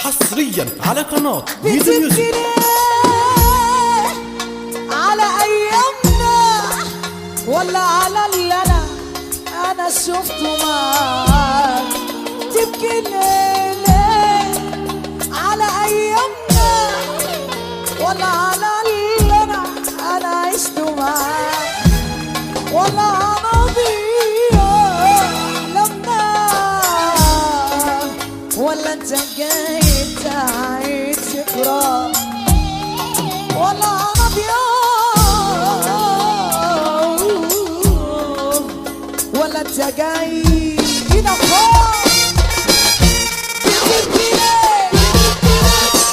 حصريا على قناة ميزو ميوزك. على ايامنا ولا على اللي انا شفته معاك؟ تبكي ليه على ايامنا ولا على اللي انا عشته معاك؟ ولا انا لما ولا انت جاي تعيد ذكرى؟ ولا انا ولا انت جاي كده خالص بتبكي ليه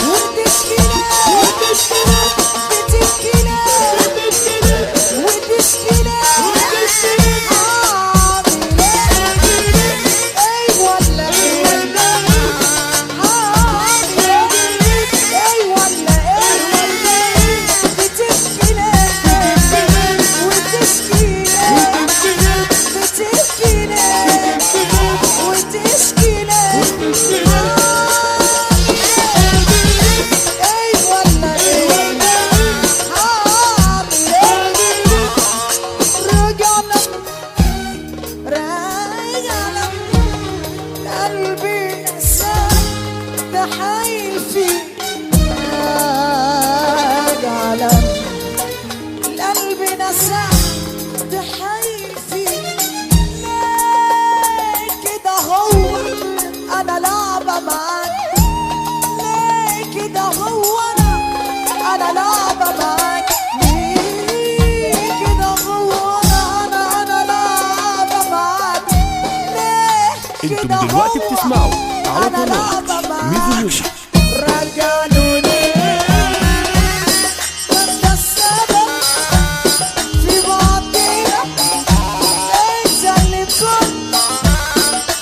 وتشكي ليه بتبكي ليه وتشكي ليه عامل ايه ولا ايه عامل ايه ولا ايه بتبكي ليه وتشكي ليه بتبكي ليه وتشكي ليه ايه ولا ايه عامل ايه رجعنا قلبي انسان تحايل فيه رجعنا القلب نسى تحايل فيه ليه كده هو انا لعبة معاك؟ ليه كده هو انا لعبة معاك؟ ليه كده هو انا لعبة معاك؟ ليه انتم كده دلوقتي هو بتسمعوا على انا قناة لعبة ميزو معاك؟ ميوزك. رجعوا ليه انت السبب في بعضنا، انت اللي كنت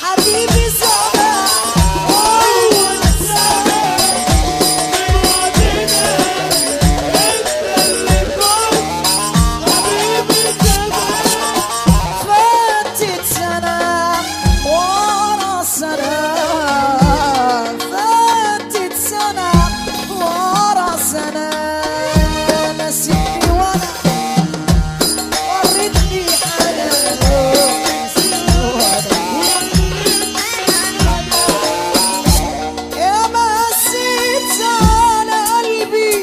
حبيبي زمان اول سنة بعدنا، انت اللي كنت حبيبي زمان. فاتت سنة ورا سنة، فاتت سنة ورا سنة، نسيتني وانا وريتني حنان، نسيتني وانا يا ما قسيت على قلبي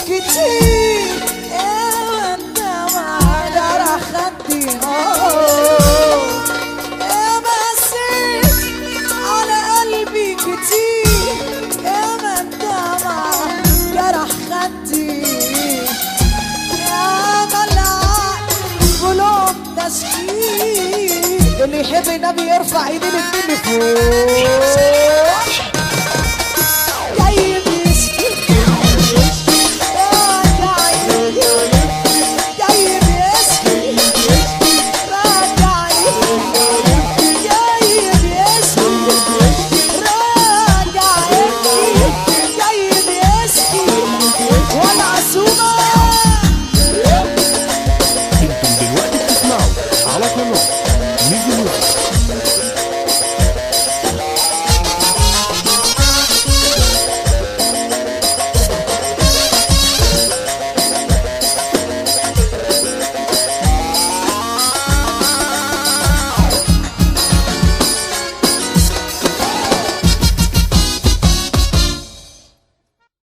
كتير، يا ما انت معانا راح خدي يا ما قسيت على قلبي كتير، يا ما انت معانا جرح خدي، يا ما العقل قلوب تشكيل. اللي يحب النبي يرفع ايديه الاتنين لفوق.